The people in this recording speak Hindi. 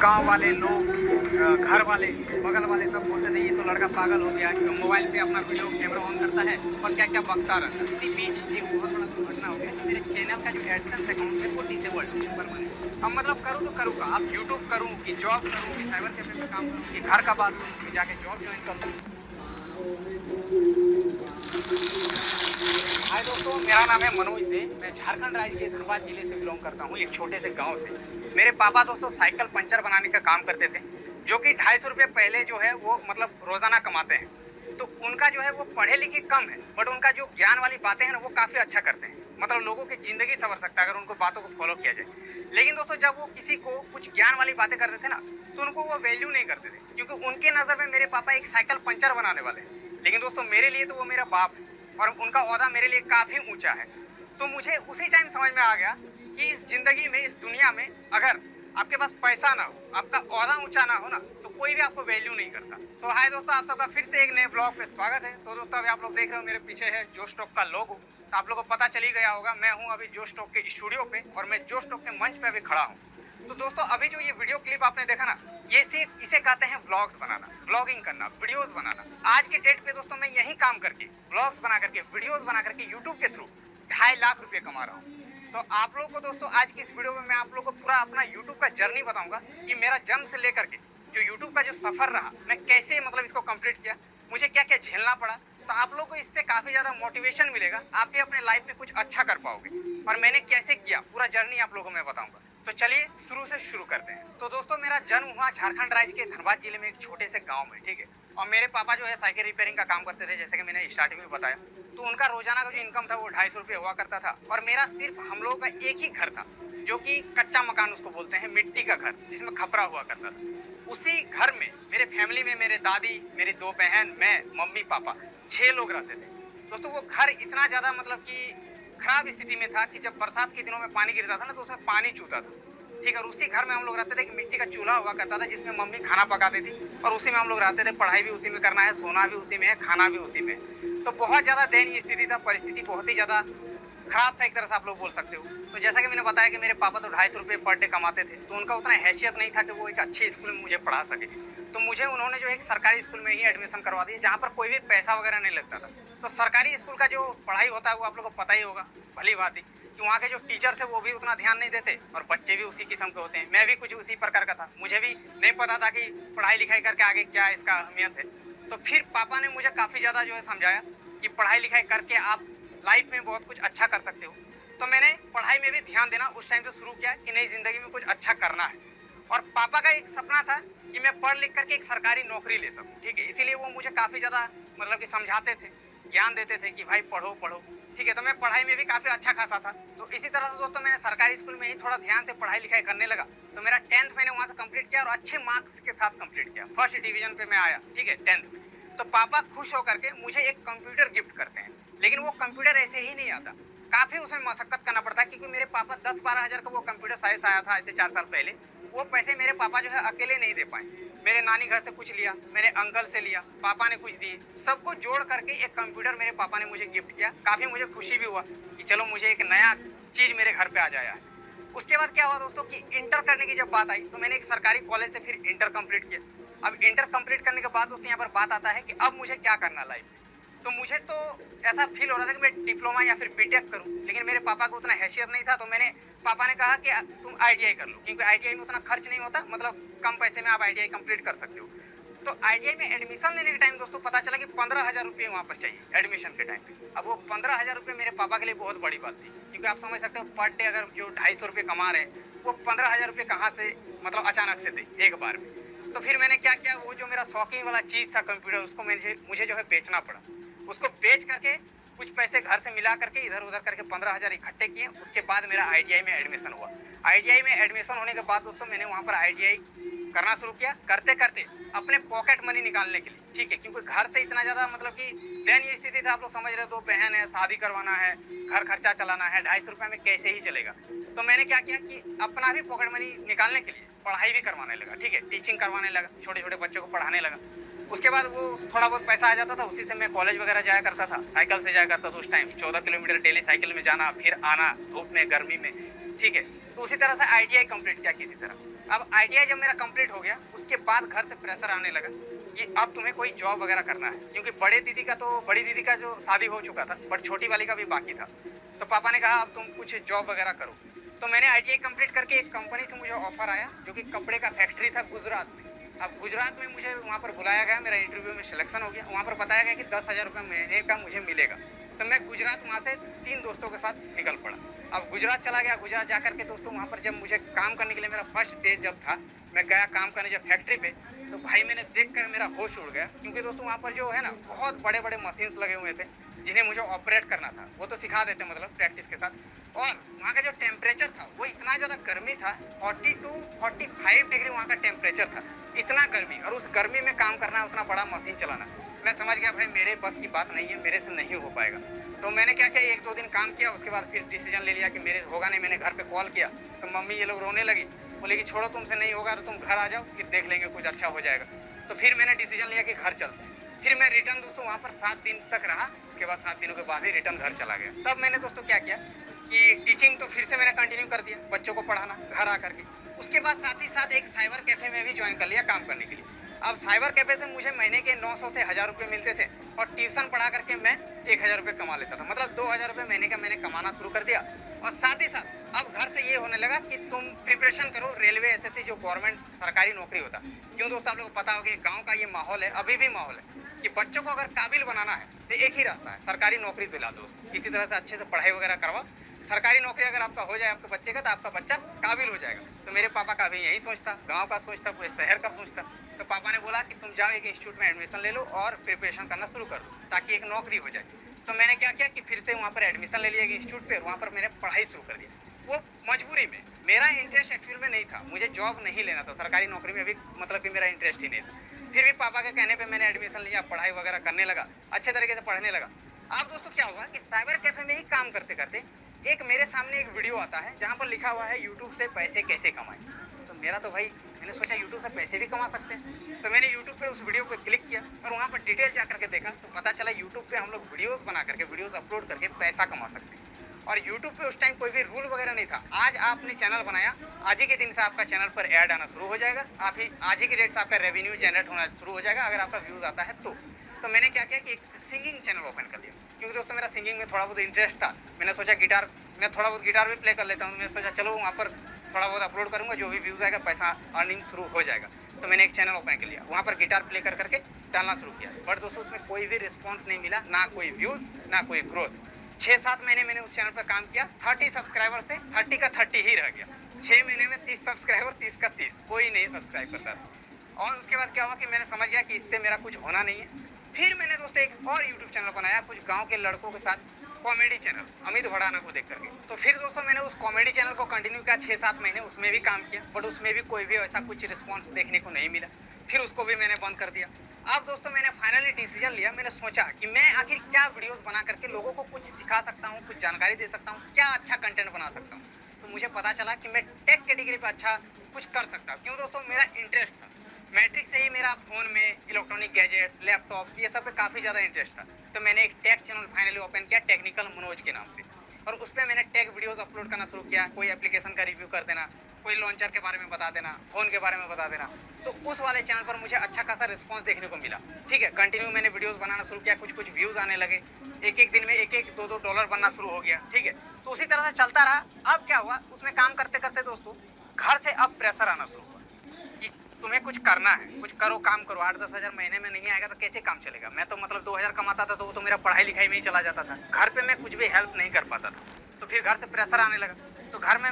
गांव वाले लोग, घर वाले, बगल वाले सब बोलते थे ये तो लड़का पागल हो गया है, मोबाइल पे अपना वीडियो कैमरा ऑन करता है और क्या क्या बकता रहता है। इसी बीच एक बहुत बड़ा दुर्घटना हो गया, मेरे चैनल का जो एडसेंस अकाउंट है वो डिसेबल्ड है परमानेंट। अब मतलब करूँ तो करूँ का, अब यूट्यूब करूँ कि जॉब करूँ कि साइबर कैफे में काम करूँ कि घर का बात सुनूँ कि जाके जॉब ज्वाइन कर लूँ। हाय दोस्तों, मेरा नाम है मनोज दे। मैं झारखंड राज्य के धनबाद जिले से बिलोंग करता हूँ, एक छोटे से गांव से। मेरे पापा दोस्तों साइकिल पंचर बनाने का काम करते थे, जो कि 250 रुपये पहले जो है वो मतलब रोजाना कमाते हैं। तो उनका जो है वो पढ़े लिखे कम है, बट उनका जो ज्ञान वाली बातें हैं ना वो काफ़ी अच्छा करते हैं। मतलब लोगों की ज़िंदगी संवर सकता है अगर उनको बातों को फॉलो किया जाए। लेकिन दोस्तों जब वो किसी को कुछ ज्ञान वाली बातें करते थे ना, तो उनको वो वैल्यू नहीं करते थे, क्योंकि उनके नज़र में मेरे पापा एक साइकिल पंचर बनाने वाले हैं। लेकिन दोस्तों मेरे लिए तो वो मेरा बाप है और उनका ओहदा मेरे लिए काफ़ी ऊंचा है। तो मुझे उसी टाइम समझ में आ गया कि इस जिंदगी में, इस दुनिया में अगर आपके पास पैसा ना हो, आपका ओहदा ऊंचा ना हो ना, तो कोई भी आपको वैल्यू नहीं करता। सो हाय दोस्तों, आप सबका फिर से एक नए ब्लॉग पे स्वागत है। सो दोस्तों अभी आप लोग देख रहे हो मेरे पीछे है जोश टॉक का लोगो। तो आप लोगों को पता चल ही गया होगा, मैं हूँ अभी जोश टॉक के स्टूडियो पे और मैं जोश टॉक के मंच पे अभी खड़ा हूँ। तो दोस्तों अभी जो ये वीडियो क्लिप आपने देखा ना, ये सिर्फ इसे कहते हैं व्लॉग्स बनाना, ब्लॉगिंग करना, वीडियोस बनाना। आज के डेट पे दोस्तों मैं यही काम करके, व्लॉग्स बना करके, वीडियोस बना करके यूट्यूब के थ्रू 2.5 लाख रुपए कमा रहा हूँ। तो आप लोगों को दोस्तों आज की इस वीडियो में मैं आप लोगों को पूरा अपना यूट्यूब का जर्नी बताऊंगा कि मेरा जन्म से लेकर के जो यूट्यूब का जो सफर रहा, मैं कैसे मतलब इसको कंप्लीट किया, मुझे क्या क्या झेलना पड़ा। तो आप लोगों को इससे काफी ज्यादा मोटिवेशन मिलेगा, आप भी अपने लाइफ में कुछ अच्छा कर पाओगे। और मैंने कैसे किया पूरा जर्नी आप लोगों को मैं बताऊंगा। तो चलिए शुरू से शुरू करते हैं। तो दोस्तों मेरा जन्म हुआ झारखंड राज्य के धनबाद जिले में एक छोटे से गांव में, ठीक है। और मेरे पापा जो है साइकिल रिपेयरिंग का काम करते थे, जैसे कि मैंने स्टार्टिंग में बताया। तो उनका रोजाना का जो इनकम था वो 250 रुपये हुआ करता था। और मेरा सिर्फ हम लोगों का एक ही घर था, जो कि कच्चा मकान उसको बोलते हैं, मिट्टी का घर जिसमें खपरा हुआ करता था। उसी घर में मेरे फैमिली में मेरे दादी, मेरी 2 बहन, मैं, मम्मी, पापा, 6 लोग रहते थे। दोस्तों वो घर इतना ज्यादा मतलब कि खराब स्थिति में था कि जब बरसात के दिनों में पानी गिरता था ना, तो उसमें पानी चूता था, ठीक है। और उसी घर में हम लोग रहते थे कि मिट्टी का चूल्हा हुआ करता था, जिसमें मम्मी खाना पकाती थी और उसी में हम लोग रहते थे। पढ़ाई भी उसी में करना है, सोना भी उसी में है, खाना भी उसी में। तो बहुत ज़्यादा दयनीय स्थिति था, परिस्थिति बहुत ही ज़्यादा खराब था एक तरह से आप लोग बोल सकते हो। तो जैसा कि मैंने बताया कि मेरे पापा तो 250 रुपये पर डे कमाते थे, तो उनका उतना हैसियत नहीं था कि वो एक अच्छे स्कूल में मुझे पढ़ा सके। तो मुझे उन्होंने जो एक सरकारी स्कूल में ही एडमिशन करवा दिया, जहाँ पर कोई भी पैसा वगैरह नहीं लगता था। तो सरकारी स्कूल का जो पढ़ाई होता है वो आप लोग को पता ही होगा, भली बात ही, कि वहाँ के जो टीचर्स है वो भी उतना ध्यान नहीं देते और बच्चे भी उसी किस्म के होते हैं। मैं भी कुछ उसी प्रकार का था, मुझे भी नहीं पता था कि पढ़ाई लिखाई करके आगे क्या इसका अहमियत है। तो फिर पापा ने मुझे काफ़ी ज़्यादा जो है समझाया कि पढ़ाई लिखाई करके आप लाइफ में बहुत कुछ अच्छा कर सकते हो। तो मैंने पढ़ाई में भी ध्यान देना उस टाइम से शुरू किया कि नई ज़िंदगी में कुछ अच्छा करना है। और पापा का एक सपना था कि मैं पढ़ लिख करके एक सरकारी नौकरी ले सकूं, ठीक है। इसीलिए वो मुझे काफ़ी ज़्यादा मतलब कि समझाते थे, ज्ञान देते थे कि भाई पढ़ो पढ़ो, ठीक है। तो मैं पढ़ाई में भी काफ़ी अच्छा खासा था। तो इसी तरह से दोस्तों मैंने सरकारी स्कूल में ही थोड़ा ध्यान से पढ़ाई लिखाई करने लगा। तो मेरा 10th मैंने वहाँ से कंप्लीट किया और अच्छे मार्क्स के साथ कंप्लीट किया, फर्स्ट डिवीजन पे मैं आया, ठीक है, 10th में। तो पापा खुश होकर के मुझे एक कंप्यूटर गिफ्ट करते हैं। लेकिन वो कंप्यूटर ऐसे ही नहीं आता, काफ़ी उसमें मशक्कत करना पड़ता है, क्योंकि मेरे पापा 10-12 हज़ार का वो कंप्यूटर साइज आया था ऐसे 4 साल पहले। वो पैसे मेरे पापा जो है अकेले नहीं दे पाए, मेरे नानी घर से कुछ लिया, मेरे अंकल से लिया, पापा ने कुछ दिए, सबको जोड़ करके एक कंप्यूटर मेरे पापा ने मुझे गिफ्ट किया। काफ़ी मुझे खुशी भी हुआ कि चलो मुझे एक नया चीज़ मेरे घर पे आ जाया है। उसके बाद क्या हुआ दोस्तों कि इंटर करने की जब बात आई, तो मैंने एक सरकारी कॉलेज से फिर इंटर कंप्लीट किया। अब इंटर कंप्लीट करने के बाद दोस्तों यहाँ पर बात आता है कि अब मुझे क्या करना लाइफ में। तो मुझे तो ऐसा फील हो रहा था कि मैं डिप्लोमा या फिर बीटेक करूं, लेकिन मेरे पापा को उतना हैसियत नहीं था। तो मैंने पापा ने कहा कि तुम आईटीआई कर लो, क्योंकि आईटीआई में उतना खर्च नहीं होता, मतलब कम पैसे में आप आईटीआई कंप्लीट कर सकते हो। तो आईटीआई में एडमिशन लेने के टाइम दोस्तों पता चला कि 15,000 रुपये वहाँ पर चाहिए एडमिशन के टाइम पे। अब वो 15,000 रुपये मेरे पापा के लिए बहुत बड़ी बात थी, क्योंकि आप समझ सकते हो पर डे अगर जो 250 रुपये कमा रहे हैं, वो 15,000 रुपये कहाँ से मतलब अचानक से थे एक बार में। तो फिर मैंने क्या किया, वो जो मेरा शौकीन वाला चीज़ था कंप्यूटर, उसको मुझे जो है बेचना पड़ा। उसको बेच करके कुछ पैसे घर से मिला करके इधर उधर करके 15,000 इकट्ठे किए। उसके बाद मेरा आईटीआई में एडमिशन हुआ। आईटीआई में एडमिशन होने के बाद दोस्तों मैंने वहाँ पर आईटीआई करना शुरू किया, करते करते अपने पॉकेट मनी निकालने के लिए, ठीक है, क्योंकि घर से इतना ज़्यादा मतलब कि दयनीय स्थिति था, आप लोग समझ रहे हो। 2 बहन है, शादी करवाना है, घर खर्चा चलाना है, 250 रुपये में कैसे ही चलेगा। तो मैंने क्या किया कि अपना भी पॉकेट मनी निकालने के लिए पढ़ाई भी करवाने लगा, ठीक है, टीचिंग करवाने लगा, छोटे छोटे बच्चों को पढ़ाने लगा। उसके बाद वो थोड़ा बहुत पैसा आ जाता था, उसी से मैं कॉलेज वगैरह जाया करता था, साइकिल से जाया करता था। उस टाइम 14 किलोमीटर डेली साइकिल में जाना, फिर आना धूप में गर्मी में, ठीक है। तो उसी तरह से आईटीआई कंप्लीट किया किसी तरह। अब आईटीआई जब मेरा कंप्लीट हो गया उसके बाद घर से प्रेशर आने लगा कि अब तुम्हें कोई जॉब वगैरह करना है, क्योंकि बड़ी दीदी का जो शादी हो चुका था बट छोटी वाली का भी बाकी था। तो पापा ने कहा अब तुम कुछ जॉब वगैरह करो। तो मैंने आईटीआई कंप्लीट करके एक कंपनी से मुझे ऑफर आया जो कि कपड़े का फैक्ट्री था गुजरात में। अब गुजरात में मुझे वहाँ पर बुलाया गया, मेरा इंटरव्यू में सिलेक्शन हो गया। वहाँ पर बताया गया कि 10,000 रुपये महीने का मुझे मिलेगा। तो मैं गुजरात वहाँ से 3 दोस्तों के साथ निकल पड़ा। अब गुजरात चला गया। गुजरात जा करके दोस्तों वहाँ पर जब मुझे काम करने के लिए मेरा फर्स्ट डे जब था, मैं गया काम करने जब फैक्ट्री पे, तो भाई मैंने देख कर मेरा होश उड़ गया, क्योंकि दोस्तों वहाँ पर जो है ना बहुत बड़े बड़े मशीन्स लगे हुए थे जिन्हें मुझे ऑपरेट करना था। वो तो सिखा देते मतलब प्रैक्टिस के साथ। और वहाँ का जो टेम्परेचर था वो इतना ज़्यादा गर्मी था, 40 to 45 डिग्री वहाँ का टेम्परेचर था। इतना गर्मी, और उस गर्मी में काम करना है, उतना बड़ा मशीन चलाना। मैं समझ गया भाई मेरे बस की बात नहीं है, मेरे से नहीं हो पाएगा। तो मैंने क्या किया, 1-2 दिन काम किया, उसके बाद फिर डिसीजन ले लिया कि मेरे होगा नहीं। मैंने घर पे कॉल किया तो मम्मी ये लोग रोने लगी, बोले कि छोड़ो तुमसे नहीं होगा तो तुम घर आ जाओ, फिर देख लेंगे कुछ अच्छा हो जाएगा। तो फिर मैंने डिसीजन लिया कि घर चलते। फिर मैं रिटर्न दोस्तों वहाँ पर 7 दिन तक रहा। उसके बाद 7 दिनों के बाद ही रिटर्न घर चला गया। तब मैंने दोस्तों क्या किया कि टीचिंग तो फिर से मैंने कंटिन्यू कर दिया, बच्चों को पढ़ाना घर आकर के। उसके बाद साथ ही साथ एक साइबर कैफ़े में भी ज्वाइन कर लिया काम करने के लिए। अब साइबर कैफ़े से मुझे महीने के 900 से 1000 रुपये मिलते थे, और ट्यूशन पढ़ा करके मैं 1000 रुपये कमा लेता था। मतलब 2000 रुपये महीने का मैंने कमाना शुरू कर दिया। और साथ ही साथ अब घर से ये होने लगा कि तुम प्रिपरेशन करो रेलवे, एसएससी, जो गवर्नमेंट सरकारी नौकरी होता। क्यों दोस्तों, आप लोगों को पता होगा कि गाँव का ये माहौल है, अभी भी माहौल है कि बच्चों को अगर काबिल बनाना है तो एक ही रास्ता है, सरकारी नौकरी दिला दो उसको। किसी तरह से अच्छे से पढ़ाई वगैरह करवाओ, सरकारी नौकरी अगर आपका हो जाए आपके बच्चे का, तो आपका बच्चा काबिल हो जाएगा। तो मेरे पापा का भी यही सोच था, गांव का सोच था, पूरे शहर का सोच था। तो पापा ने बोला कि तुम जाओ एक इंस्टीट्यूट में एडमिशन ले लो और प्रिपरेशन करना शुरू कर दो ताकि एक नौकरी हो जाए। तो मैंने क्या किया कि फिर से वहाँ पर एडमिशन ले लिया इंस्टीट्यूट पर। वहाँ पर मैंने पढ़ाई शुरू कर दी, वो मजबूरी में। मेरा इंटरेस्ट एक्चुअल में नहीं था, मुझे जॉब नहीं लेना था, सरकारी नौकरी में भी मतलब कि मेरा इंटरेस्ट ही नहीं था। फिर भी पापा के कहने पे मैंने एडमिशन लिया, पढ़ाई वगैरह करने लगा, अच्छे तरीके से पढ़ने लगा। अब दोस्तों क्या हुआ कि साइबर कैफे में ही काम करते करते एक मेरे सामने एक वीडियो आता है जहाँ पर लिखा हुआ है यूट्यूब से पैसे कैसे कमाएं। तो मेरा तो भाई, मैंने सोचा यूट्यूब से पैसे भी कमा सकते हैं। तो मैंने यूट्यूब पे उस वीडियो पर क्लिक किया और वहाँ पर डिटेल जा करके देखा, तो पता चला यूट्यूब पे हम लोग वीडियोस बना करके, वीडियोस अपलोड करके पैसा कमा सकते हैं। और यूट्यूब पे उस टाइम कोई भी रूल वगैरह नहीं था। आज आपने चैनल बनाया, आज ही के दिन से आपका चैनल पर ऐड आना शुरू हो जाएगा, आप ही आज ही के डेट से आपका रेवेन्यू जनरेट होना शुरू हो जाएगा अगर आपका व्यूज़ आता है तो मैंने क्या किया कि एक सिंगिंग चैनल ओपन कर दिया, क्योंकि दोस्तों मेरा सिंगिंग में थोड़ा बहुत इंटरेस्ट था। मैंने सोचा गिटार, मैं थोड़ा बहुत गिटार भी प्ले कर लेता हूँ। मैंने सोचा चलो वहाँ पर थोड़ा बहुत अपलोड करूँगा, जो भी व्यूज़ आएगा पैसा अर्निंग शुरू हो जाएगा। तो मैंने एक चैनल ओपन कर लिया, वहाँ पर गिटार प्ले कर करके डालना शुरू किया। बट दोस्तों उसमें कोई भी रिस्पॉन्स नहीं मिला, ना कोई व्यूज़ ना कोई ग्रोथ। 6-7 महीने मैंने उस चैनल पर काम किया। 30 सब्सक्राइबर थे, 30 का 30 ही रह गया। 6 महीने में 30 सब्सक्राइबर, 30 का 30, कोई नहीं सब्सक्राइब करता था। और उसके बाद क्या हुआ कि मैंने समझ गया कि इससे मेरा कुछ होना नहीं है। फिर मैंने दोस्तों एक और यूट्यूब चैनल बनाया, कुछ गांव के लड़कों के साथ, कॉमेडी चैनल, अमित भड़ाना को देख करके। तो फिर दोस्तों मैंने उस कॉमेडी चैनल को कंटिन्यू किया 6-7 महीने, उसमें भी काम किया, बट उसमें भी कोई भी ऐसा कुछ रिस्पॉन्स देखने को नहीं मिला। फिर उसको भी मैंने बंद कर दिया। अब दोस्तों मैंने फाइनली डिसीजन लिया, मैंने सोचा कि मैं आखिर क्या वीडियोस बना करके लोगों को कुछ सिखा सकता हूँ, कुछ जानकारी दे सकता हूँ, क्या अच्छा कंटेंट बना सकता हूँ। तो मुझे पता चला कि मैं टेक कैटेगरी पर अच्छा कुछ कर सकता हूँ। क्यों दोस्तों, मेरा इंटरेस्ट था, मैट्रिक से ही मेरा फ़ोन में इलेक्ट्रॉनिक गैजेट्स, लैपटॉप्स, ये सब पे काफ़ी ज़्यादा इंटरेस्ट था। तो मैंने एक टेक चैनल फाइनली ओपन किया, टेक्निकल मनोज के नाम से, और उस पर मैंने टेक वीडियोस अपलोड करना शुरू किया। कोई एप्लीकेशन का रिव्यू कर देना, कोई लॉन्चर के बारे में बता देना, फ़ोन के बारे में बता देना। तो उस वाले चैनल पर मुझे अच्छा खासा रिस्पांस देखने को मिला। ठीक है, कंटिन्यू मैंने वीडियोस बनाना शुरू किया, कुछ व्यूज़ आने लगे, एक दिन में 1-2 डॉलर बनना शुरू हो गया। ठीक है, तो उसी तरह से चलता रहा। अब क्या हुआ, उसमें काम करते करते दोस्तों घर से अब प्रेशर आना शुरू हुआ कि तुम्हें कुछ करना है, कुछ करो, काम करो। 8-10 हज़ार महीने में नहीं आएगा तो कैसे काम चलेगा। मैं तो मतलब 2000 कमाता था, तो वो तो मेरा पढ़ाई लिखाई में ही चला जाता था। घर पे मैं कुछ भी हेल्प नहीं कर पाता था। तो फिर घर से प्रेशर आने लगा। तो घर में